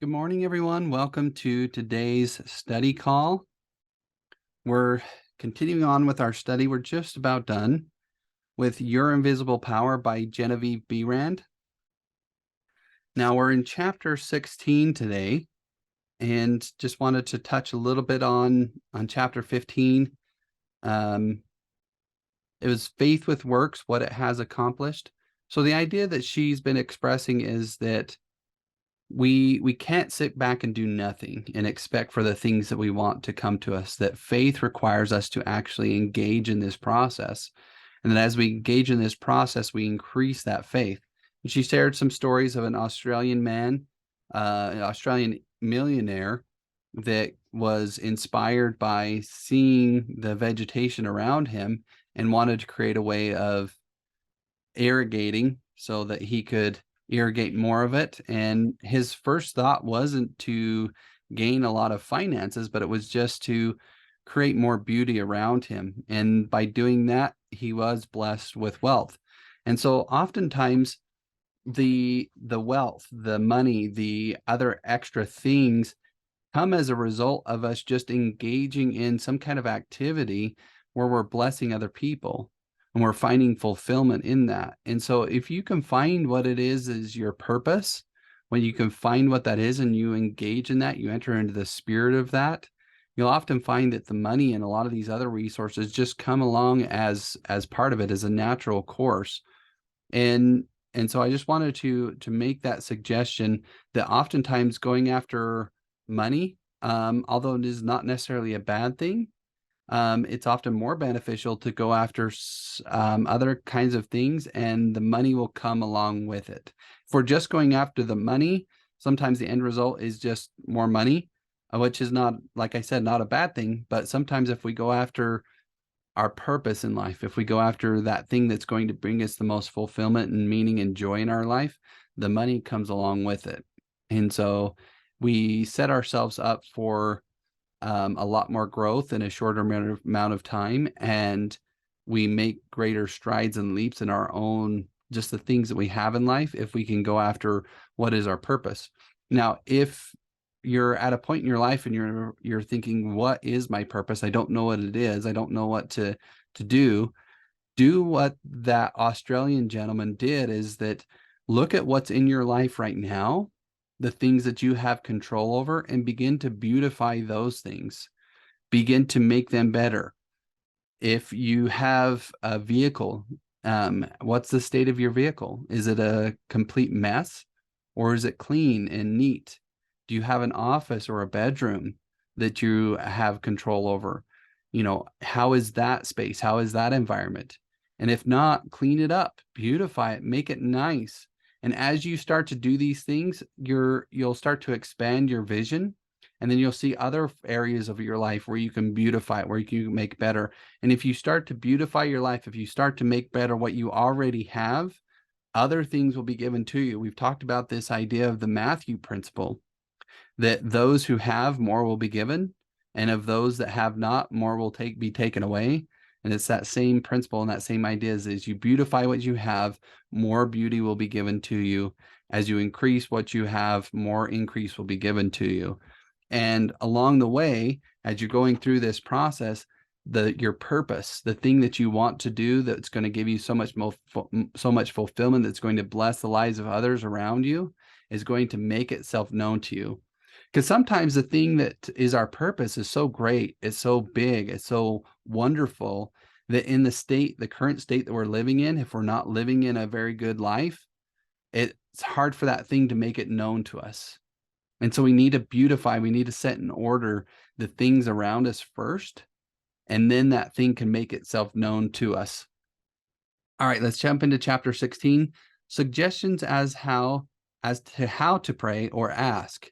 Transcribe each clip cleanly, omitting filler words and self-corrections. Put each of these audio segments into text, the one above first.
Good morning, everyone. Welcome to today's study call. We're continuing on with our study. We're just about done with Your Invisible Power by Genevieve Behrend. Now we're in chapter 16 today, and just wanted to touch a little bit on chapter 15. Um, it was faith with works, what it has accomplished. So the idea that she's been expressing is that we can't sit back and do nothing and expect for the things that we want to come to us, that faith requires us to actually engage in this process. And then as we engage in this process, we increase that faith. And she shared some stories of an Australian man, an Australian millionaire that was inspired by seeing the vegetation around him and wanted to create a way of irrigating so that he could irrigate more of it. And his first thought wasn't to gain a lot of finances, but it was just to create more beauty around him. And by doing that, he was blessed with wealth. And so oftentimes the wealth, the money, the other extra things come as a result of us just engaging in some kind of activity where we're blessing other people and we're finding fulfillment in that. And so if you can find what it is your purpose, when you can find what that is and you engage in that, you enter into the spirit of that, you'll often find that the money and a lot of these other resources just come along as part of it, as a natural course. And so I just wanted to make that suggestion that oftentimes going after money, although it is not necessarily a bad thing, it's often more beneficial to go after other kinds of things, and the money will come along with it. If we're just going after the money, sometimes the end result is just more money, which is not, like I said, not a bad thing. But sometimes if we go after our purpose in life, if we go after that thing that's going to bring us the most fulfillment and meaning and joy in our life, the money comes along with it. And so we set ourselves up for a lot more growth in a shorter amount of time, and we make greater strides and leaps in our own, just the things that we have in life, if we can go after what is our purpose. Now, if you're at a point in your life and you're thinking, what is my purpose? I don't know what it is. I don't know what to do. Do what that Australian gentleman did, is that look at what's in your life right now, the things that you have control over, and begin to beautify those things. Begin to make them better. If you have a vehicle, what's the state of your vehicle? Is it a complete mess, or is it clean and neat? Do you have an office or a bedroom that you have control over? How is that space? How is that environment? And if not, clean it up, beautify it, make it nice. And as you start to do these things, you'll start to expand your vision, and then you'll see other areas of your life where you can beautify it, where you can make better. And if you start to beautify your life, if you start to make better what you already have, other things will be given to you. We've talked about this idea of the Matthew principle, that those who have, more will be given, and of those that have not, more will be taken away. And it's that same principle and that same idea, is as you beautify what you have, more beauty will be given to you. As you increase what you have, more increase will be given to you. And along the way, as you're going through this process, your purpose, the thing that you want to do, that's going to give you so much fulfillment, that's going to bless the lives of others around you, is going to make itself known to you. Because sometimes the thing that is our purpose is so great, it's so big, it's so wonderful, that in the current state that we're living in, if we're not living in a very good life, it's hard for that thing to make it known to us. And so we need to beautify, we need to set in order the things around us first, and then that thing can make itself known to us. All right, let's jump into chapter 16. Suggestions as to how to pray or ask,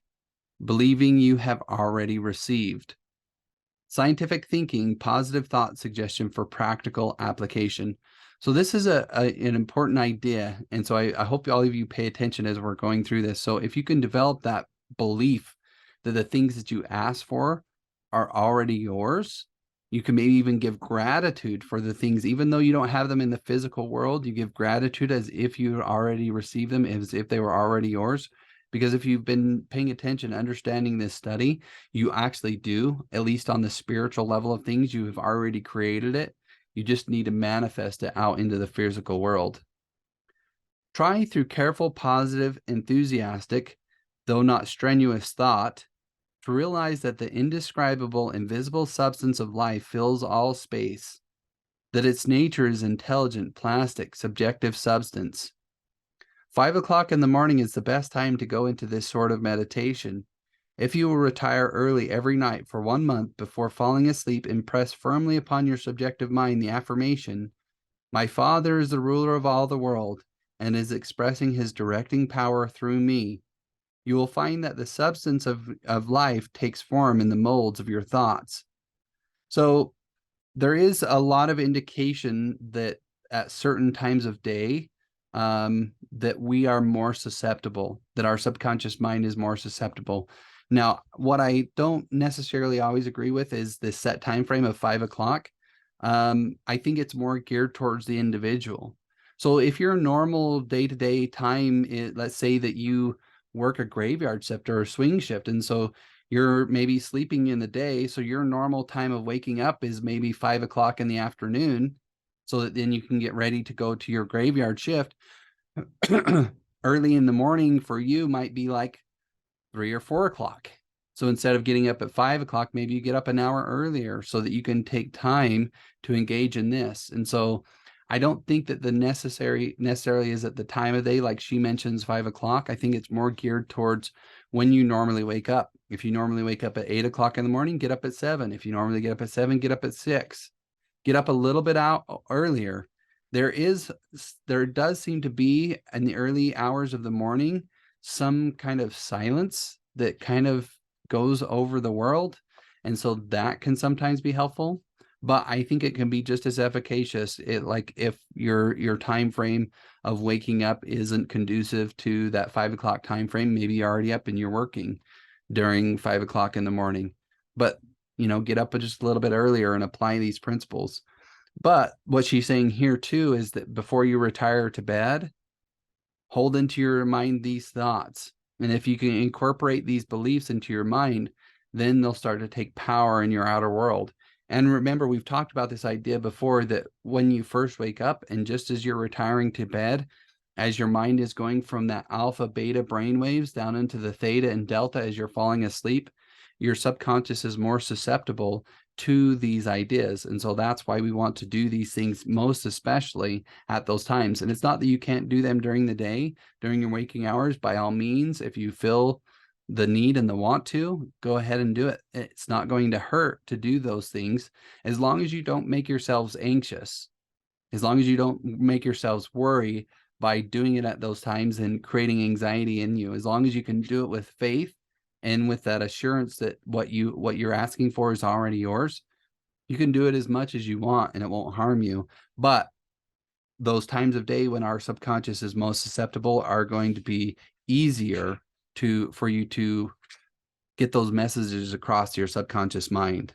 believing you have already received. Scientific thinking, positive thought suggestion for practical application. So this is an important idea. And so I hope all of you pay attention as we're going through this. So if you can develop that belief that the things that you ask for are already yours, you can maybe even give gratitude for the things, even though you don't have them in the physical world, you give gratitude as if you already received them, as if they were already yours. Because if you've been paying attention, understanding this study, you actually do, at least on the spiritual level of things, you have already created it. You just need to manifest it out into the physical world. Try through careful, positive, enthusiastic, though not strenuous thought, to realize that the indescribable, invisible substance of life fills all space, that its nature is intelligent, plastic, subjective substance. 5 o'clock in the morning is the best time to go into this sort of meditation. If you will retire early every night for 1 month before falling asleep, impress firmly upon your subjective mind the affirmation, "My Father is the ruler of all the world and is expressing his directing power through me." You will find that the substance of life takes form in the molds of your thoughts. So there is a lot of indication that at certain times of day, that we are more susceptible, that our subconscious mind is more susceptible. Now, what I don't necessarily always agree with is the set time frame of 5 o'clock. I think it's more geared towards the individual. So if your normal day-to-day time, let's say that you work a graveyard shift or a swing shift, and so you're maybe sleeping in the day, so your normal time of waking up is maybe 5 o'clock in the afternoon, so that then you can get ready to go to your graveyard shift. Early in the morning for you might be like 3 or 4 o'clock. So instead of getting up at 5 o'clock, maybe you get up an hour earlier so that you can take time to engage in this. And so I don't think that the necessarily is at the time of day, like she mentions 5 o'clock. I think it's more geared towards when you normally wake up. If you normally wake up at 8 o'clock in the morning, get up at 7. If you normally get up at 7, get up at 6. Get up a little bit out earlier. There does seem to be in the early hours of the morning some kind of silence that kind of goes over the world. And so that can sometimes be helpful, but I think it can be just as efficacious. Like if your time frame of waking up isn't conducive to that 5 o'clock time frame, maybe you're already up and you're working during 5 o'clock in the morning, but get up just a little bit earlier and apply these principles. But what she's saying here too is that before you retire to bed, hold into your mind these thoughts. And if you can incorporate these beliefs into your mind, then they'll start to take power in your outer world. And remember, we've talked about this idea before that when you first wake up and just as you're retiring to bed, as your mind is going from that alpha beta brainwaves down into the theta and delta as you're falling asleep, your subconscious is more susceptible to these ideas. And so that's why we want to do these things most especially at those times. And it's not that you can't do them during the day, during your waking hours. By all means, if you feel the need and the want to, go ahead and do it. It's not going to hurt to do those things as long as you don't make yourselves anxious, as long as you don't make yourselves worry by doing it at those times and creating anxiety in you. As long as you can do it with faith and with that assurance that what you're asking for is already yours, you can do it as much as you want and it won't harm you. But those times of day when our subconscious is most susceptible are going to be easier for you to get those messages across to your subconscious mind.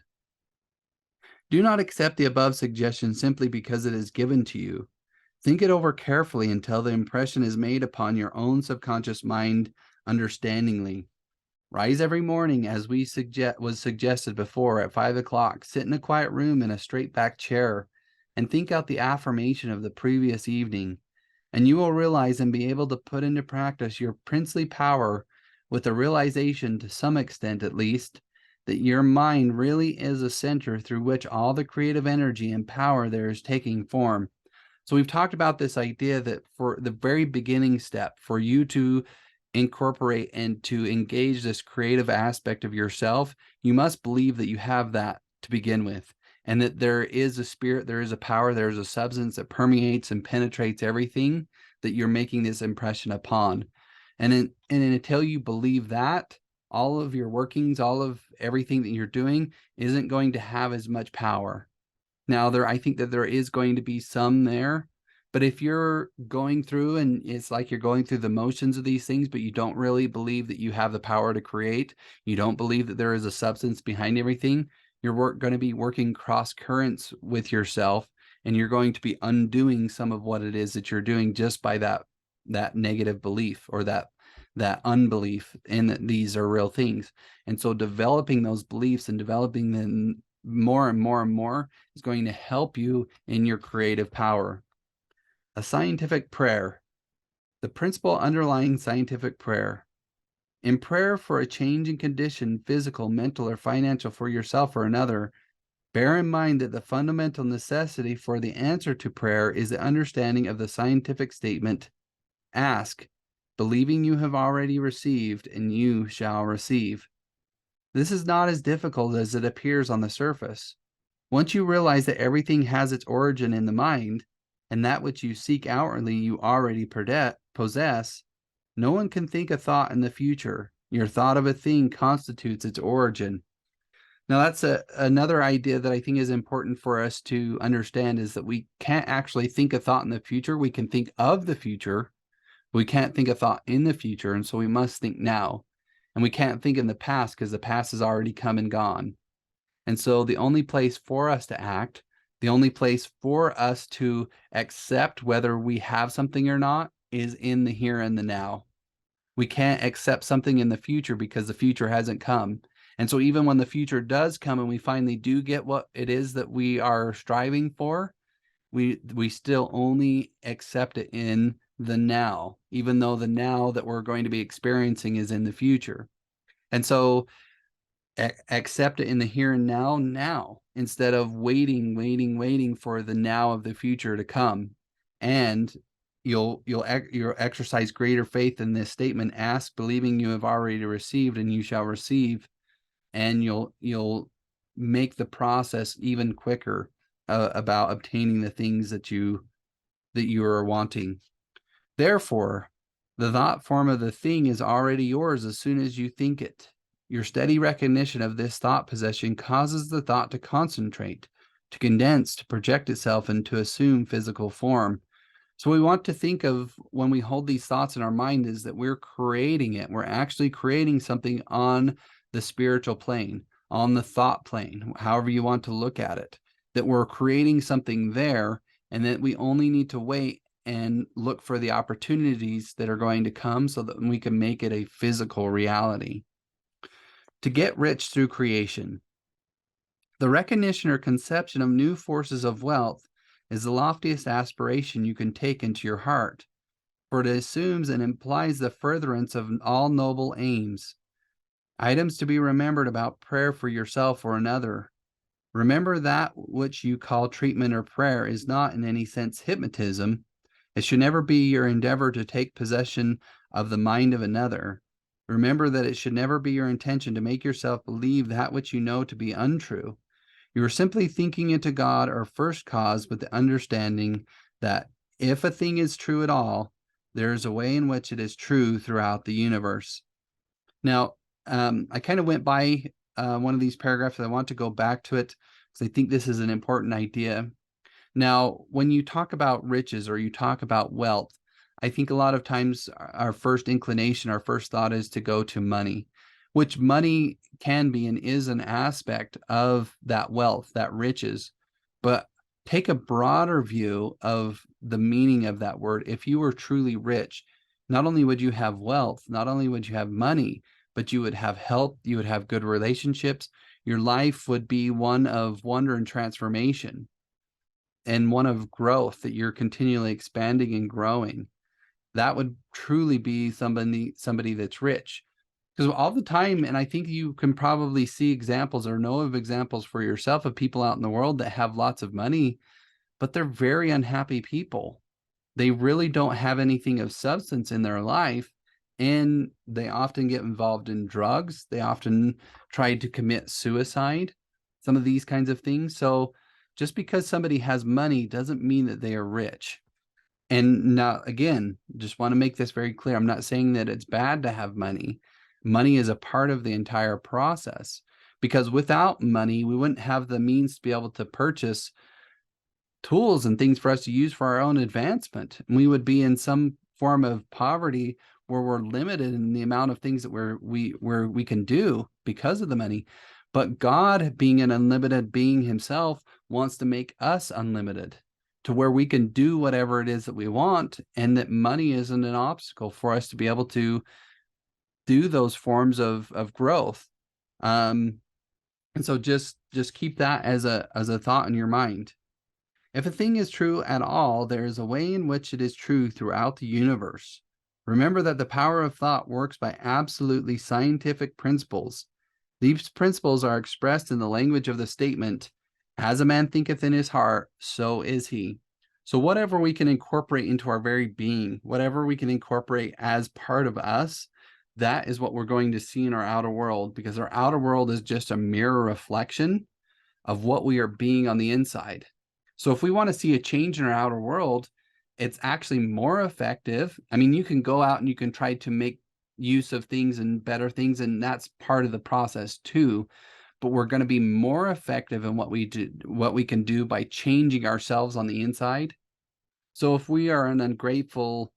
Do not accept the above suggestion simply because it is given to you. Think it over carefully until the impression is made upon your own subconscious mind understandingly. Rise every morning, as was suggested before, at 5 o'clock. Sit in a quiet room in a straight-back chair and think out the affirmation of the previous evening, and you will realize and be able to put into practice your princely power with the realization, to some extent at least, that your mind really is a center through which all the creative energy and power there is taking form. So we've talked about this idea that for the very beginning step, for you to incorporate and to engage this creative aspect of yourself, you must believe that you have that to begin with, and that there is a spirit, there is a power, there is a substance that permeates and penetrates everything that you're making this impression upon. And until you believe that, all of your workings, all of everything that you're doing isn't going to have as much power. Now, I think that there is going to be some there, but if you're going through and it's like you're going through the motions of these things, but you don't really believe that you have the power to create, you don't believe that there is a substance behind everything, you're going to be working cross currents with yourself, and you're going to be undoing some of what it is that you're doing just by that negative belief or that that unbelief in that these are real things. And so developing those beliefs and developing them more and more and more is going to help you in your creative power. A scientific prayer. The principle underlying scientific prayer. In prayer for a change in condition, physical, mental, or financial for yourself or another, bear in mind that the fundamental necessity for the answer to prayer is the understanding of the scientific statement, ask, believing you have already received, and you shall receive. This is not as difficult as it appears on the surface. Once you realize that everything has its origin in the mind, and that which you seek outwardly you already possess, no one can think a thought in the future. Your thought of a thing constitutes its origin. Now, that's another idea that I think is important for us to understand, is that we can't actually think a thought in the future. We can think of the future. We can't think a thought in the future, and so we must think now. And we can't think in the past because the past has already come and gone. And so the only place for us to act, the only place for us to accept whether we have something or not, is in the here and the now. We can't accept something in the future because the future hasn't come. And so even when the future does come and we finally do get what it is that we are striving for, we still only accept it in the now, even though the now that we're going to be experiencing is in the future. And so accept it in the here and now, instead of waiting for the now of the future to come. And you'll exercise greater faith in this statement, ask believing you have already received, and you shall receive. And you'll make the process even quicker about obtaining the things that you are wanting. Therefore, the thought form of the thing is already yours as soon as you think it. Your steady recognition of this thought possession causes the thought to concentrate, to condense, to project itself, and to assume physical form. So we want to think of, when we hold these thoughts in our mind, is that we're creating it. We're actually creating something on the spiritual plane, on the thought plane, however you want to look at it, that we're creating something there, and that we only need to wait and look for the opportunities that are going to come so that we can make it a physical reality. To get rich through creation. The recognition or conception of new forces of wealth is the loftiest aspiration you can take into your heart, for it assumes and implies the furtherance of all noble aims. Items to be remembered about prayer for yourself or another. Remember that which you call treatment or prayer is not in any sense hypnotism. It should never be your endeavor to take possession of the mind of another. Remember that it should never be your intention to make yourself believe that which you know to be untrue. You are simply thinking into God or first cause with the understanding that if a thing is true at all, there is a way in which it is true throughout the universe. Now, I kind of went by one of these paragraphs. I want to go back to it because I think this is an important idea. Now, when you talk about riches or you talk about wealth, I think a lot of times our first inclination, our first thought is to go to money, which money can be and is an aspect of that wealth, that riches. But take a broader view of the meaning of that word. If you were truly rich, not only would you have wealth, not only would you have money, but you would have health, you would have good relationships. Your life would be one of wonder and transformation, and one of growth, that you're continually expanding and growing. That would truly be somebody that's rich. Because all the time, and I think you can probably see examples or know of examples for yourself of people out in the world that have lots of money, but they're very unhappy people. They really don't have anything of substance in their life, and they often get involved in drugs. They often try to commit suicide, some of these kinds of things. So just because somebody has money doesn't mean that they are rich. And now, again, just want to make this very clear. I'm not saying that it's bad to have money. Money is a part of the entire process, because without money, we wouldn't have the means to be able to purchase tools and things for us to use for our own advancement. And we would be in some form of poverty where we're limited in the amount of things that we can do because of the money. But God, being an unlimited being himself, wants to make us unlimited, to where we can do whatever it is that we want, and that money isn't an obstacle for us to be able to do those forms of growth. And so just keep that as a thought in your mind. If a thing is true at all, there is a way in which it is true throughout the universe. Remember that the power of thought works by absolutely scientific principles. These principles are expressed in the language of the statement, as a man thinketh in his heart, so is he. So whatever we can incorporate into our very being, whatever we can incorporate as part of us, that is what we're going to see in our outer world, because our outer world is just a mirror reflection of what we are being on the inside. So if we want to see a change in our outer world, it's actually more effective. I mean, you can go out and you can try to make use of things and better things, and that's part of the process too. But we're going to be more effective in what we do, what we can do by changing ourselves on the inside. So if we are an ungrateful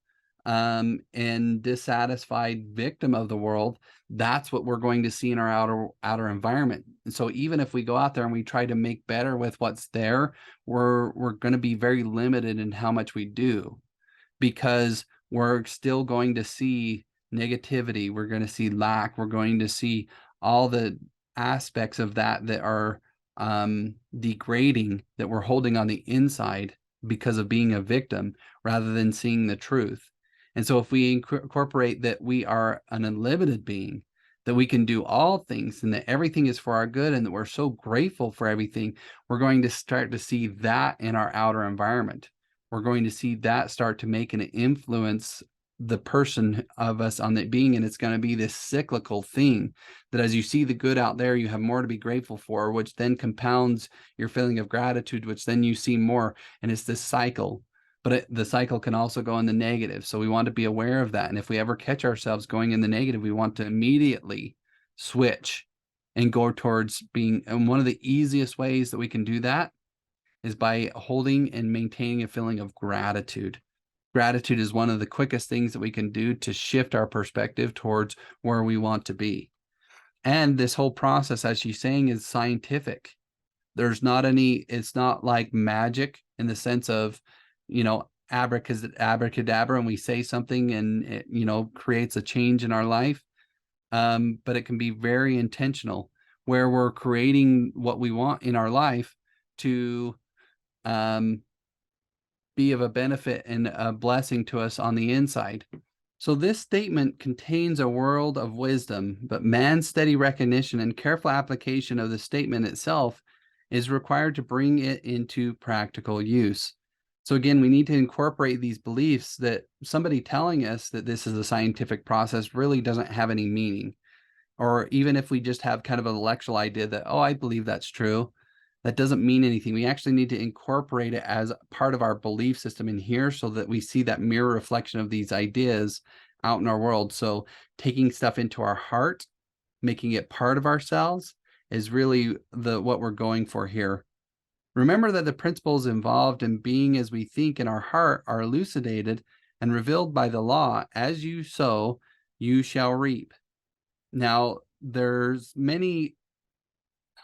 and dissatisfied victim of the world, that's what we're going to see in our outer environment. And so even if we go out there and we try to make better with what's there, we're going to be very limited in how much we do, because we're still going to see negativity, we're going to see lack, we're going to see all the aspects of that are degrading, that we're holding on the inside because of being a victim rather than seeing the truth. And so if we incorporate that we are an unlimited being, that we can do all things and that everything is for our good and that we're so grateful for everything, we're going to start to see that in our outer environment. We're going to see that start to make an influence the person of us on the being. And it's going to be this cyclical thing that as you see the good out there, you have more to be grateful for, which then compounds your feeling of gratitude, which then you see more. And it's this cycle. But the cycle can also go in the negative. So we want to be aware of that. And if we ever catch ourselves going in the negative, we want to immediately switch and go towards being. And one of the easiest ways that we can do that is by holding and maintaining a feeling of gratitude. Gratitude is one of the quickest things that we can do to shift our perspective towards where we want to be. And this whole process, as she's saying, is scientific. There's not any, it's not like magic in the sense of, abracadabra, and we say something and it, creates a change in our life. But it can be very intentional, where we're creating what we want in our life to be of a benefit and a blessing to us on the inside. So this statement contains a world of wisdom, but man's steady recognition and careful application of the statement itself is required to bring it into practical use. So again, we need to incorporate these beliefs that somebody telling us that this is a scientific process really doesn't have any meaning. Or even if we just have kind of an intellectual idea that, oh, I believe that's true, that doesn't mean anything. We actually need to incorporate it as part of our belief system in here so that we see that mirror reflection of these ideas out in our world. So taking stuff into our heart, making it part of ourselves, is really what we're going for here. Remember that the principles involved in being as we think in our heart are elucidated and revealed by the law, as you sow, you shall reap. Now, there's many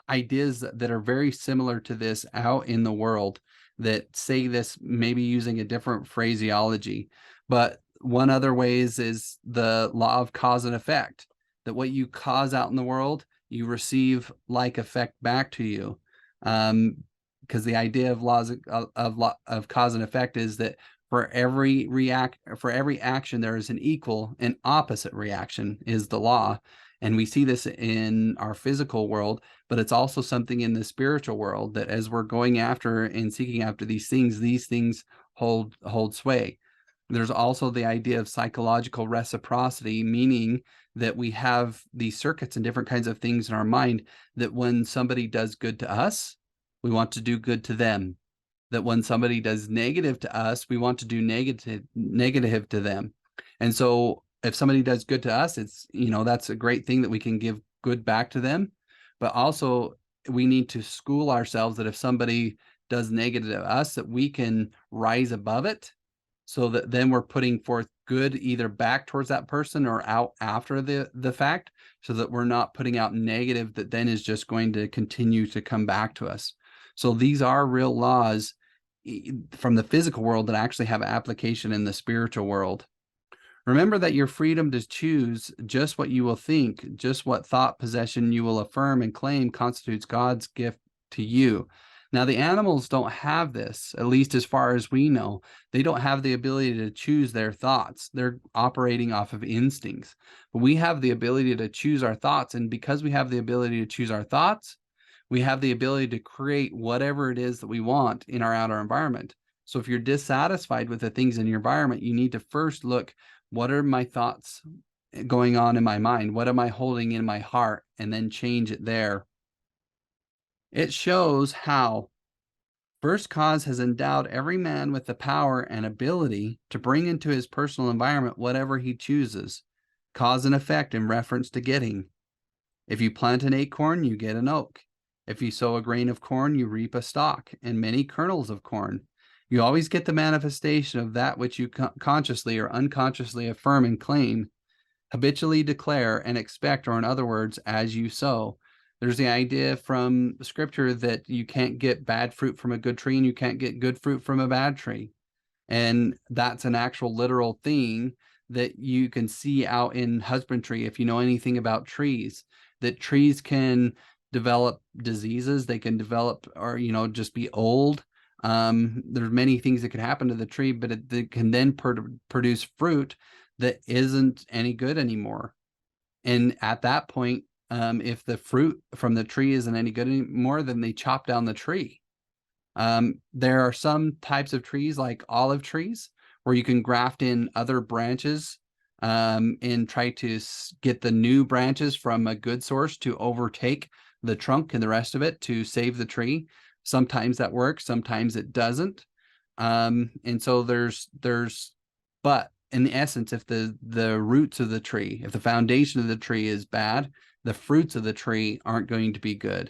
ideas that are very similar to this out in the world that say this maybe using a different phraseology. But one other ways is the law of cause and effect, that what you cause out in the world, you receive like effect back to you. Because the idea of laws of cause and effect is that for every action, there is an equal and opposite reaction, is the law. And we see this in our physical world, but it's also something in the spiritual world, that as we're going after and seeking after these things hold sway. There's also the idea of psychological reciprocity, meaning that we have these circuits and different kinds of things in our mind, that when somebody does good to us, we want to do good to them. That when somebody does negative to us, we want to do negative to them. And so if somebody does good to us, it's, that's a great thing that we can give good back to them. But also we need to school ourselves that if somebody does negative to us, that we can rise above it, so that then we're putting forth good either back towards that person or out after the fact, so that we're not putting out negative that then is just going to continue to come back to us. So these are real laws from the physical world that actually have application in the spiritual world. Remember that your freedom to choose just what you will think, just what thought possession you will affirm and claim constitutes God's gift to you. Now, the animals don't have this, at least as far as we know. They don't have the ability to choose their thoughts. They're operating off of instincts. But we have the ability to choose our thoughts. And because we have the ability to choose our thoughts, we have the ability to create whatever it is that we want in our outer environment. So if you're dissatisfied with the things in your environment, you need to first look, what are my thoughts going on in my mind? What am I holding in my heart? And then change it there. It shows how First Cause has endowed every man with the power and ability to bring into his personal environment whatever he chooses, cause and effect in reference to getting. If you plant an acorn, you get an oak. If you sow a grain of corn, you reap a stalk and many kernels of corn. You always get the manifestation of that which you consciously or unconsciously affirm and claim, habitually declare and expect, or in other words, as you sow. There's the idea from scripture that you can't get bad fruit from a good tree and you can't get good fruit from a bad tree. And that's an actual literal thing that you can see out in husbandry if you know anything about trees, that trees can develop diseases, they can develop, or just be old. There's many things that can happen to the tree, but it can then produce fruit that isn't any good anymore. And at that point, if the fruit from the tree isn't any good anymore, then they chop down the tree. There are some types of trees like olive trees where you can graft in other branches and try to get the new branches from a good source to overtake the trunk and the rest of it to save the tree. Sometimes that works, sometimes it doesn't. And so but in essence, if the roots of the tree, if the foundation of the tree is bad, the fruits of the tree aren't going to be good.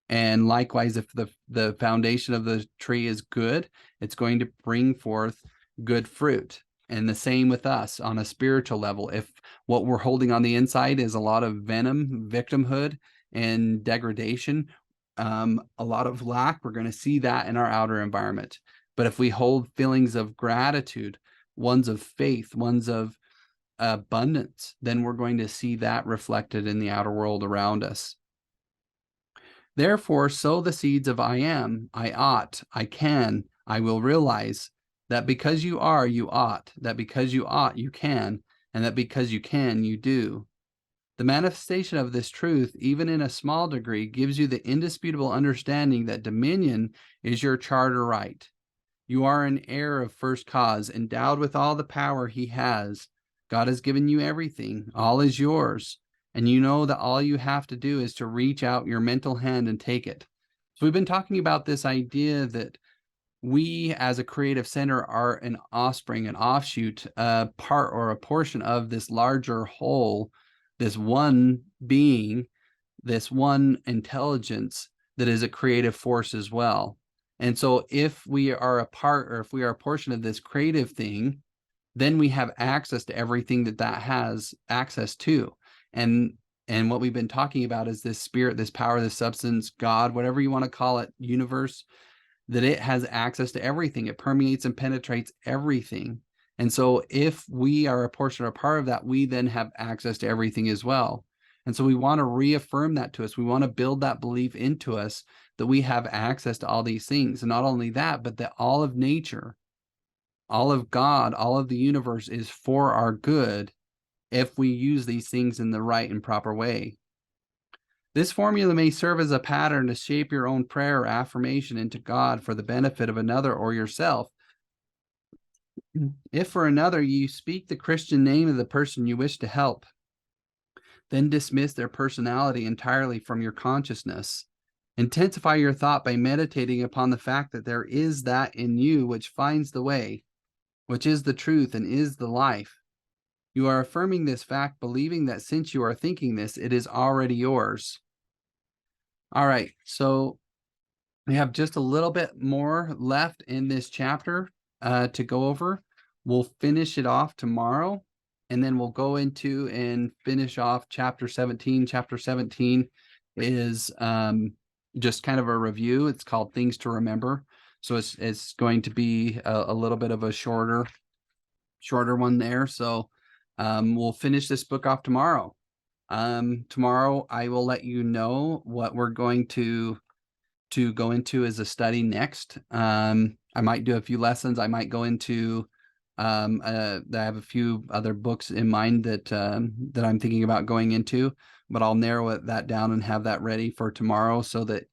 And likewise, if the foundation of the tree is good, it's going to bring forth good fruit. And the same with us on a spiritual level. If what we're holding on the inside is a lot of venom, victimhood, and degradation, a lot of lack, we're going to see that in our outer environment. But if we hold feelings of gratitude, ones of faith, ones of abundance, then we're going to see that reflected in the outer world around us. Therefore, sow the seeds of I am, I ought, I can, I will realize, that because you are, you ought, that because you ought, you can, and that because you can, you do. The manifestation of this truth, even in a small degree, gives you the indisputable understanding that dominion is your charter right. You are an heir of First Cause, endowed with all the power he has. God has given you everything. All is yours. And you know that all you have to do is to reach out your mental hand and take it. So we've been talking about this idea that we as a creative center are an offspring, an offshoot, a part or a portion of this larger whole, this one being, this one intelligence that is a creative force as well. And so if we are a part, or if we are a portion of this creative thing, then we have access to everything that has access to. And what we've been talking about is this spirit, this power, this substance, God, whatever you want to call it, universe, that it has access to everything. It permeates and penetrates everything. And so if we are a portion or a part of that, we then have access to everything as well. And so we want to reaffirm that to us. We want to build that belief into us that we have access to all these things. And not only that, but that all of nature, all of God, all of the universe is for our good if we use these things in the right and proper way. This formula may serve as a pattern to shape your own prayer or affirmation into God for the benefit of another or yourself. If for another you speak the Christian name of the person you wish to help, then dismiss their personality entirely from your consciousness. Intensify your thought by meditating upon the fact that there is that in you which finds the way, which is the truth and is the life. You are affirming this fact, believing that since you are thinking this, it is already yours. All right, so we have just a little bit more left in this chapter to go over. We'll finish it off tomorrow, and then we'll go into and finish off chapter 17. Chapter 17 is just kind of a review. It's called Things to Remember. So it's going to be a little bit of a shorter one there. So We'll finish this book off tomorrow. Tomorrow I will let you know what we're going to go into as a study next. I might do a few lessons. I might go into I have a few other books in mind that I'm thinking about going into, but I'll narrow that down and have that ready for tomorrow so that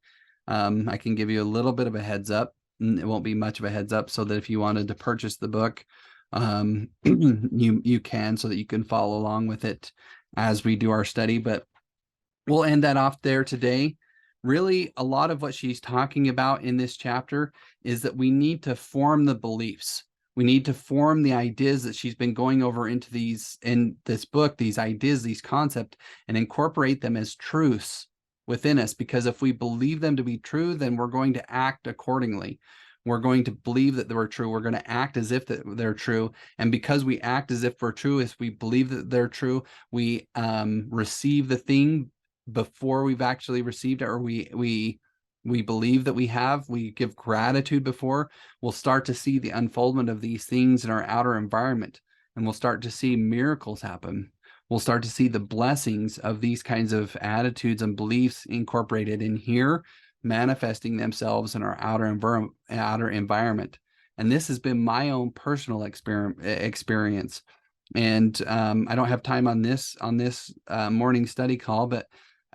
I can give you a little bit of a heads up. It won't be much of a heads up, so that if you wanted to purchase the book, you can, so that you can follow along with it as we do our study. But we'll end that off there today. Really, a lot of what she's talking about in this chapter is that we need to form the beliefs. We need to form the ideas that she's been going over in this book, these ideas, these concepts, and incorporate them as truths within us. Because if we believe them to be true, then we're going to act accordingly. We're going to believe that they're true. We're going to act as if they're true. And because we act as if we're true, as we believe that they're true, we receive the thing before we've actually received it, or we believe that we give gratitude before. We'll start to see the unfoldment of these things in our outer environment, and we'll start to see miracles happen. We'll start to see the blessings of these kinds of attitudes and beliefs incorporated in here, manifesting themselves in our outer environment. And this has been my own personal experience. And I don't have time on this morning study call, but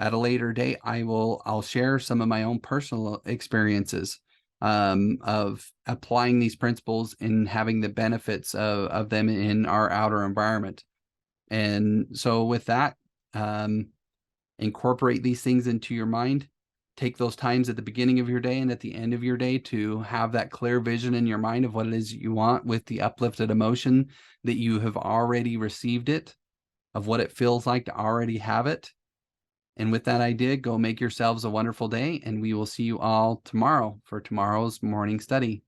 at a later date, I'll share some of my own personal experiences of applying these principles and having the benefits of them in our outer environment. And so with that, incorporate these things into your mind. Take those times at the beginning of your day and at the end of your day to have that clear vision in your mind of what it is you want, with the uplifted emotion that you have already received it, of what it feels like to already have it. And with that idea, go make yourselves a wonderful day, and we will see you all tomorrow for tomorrow's morning study.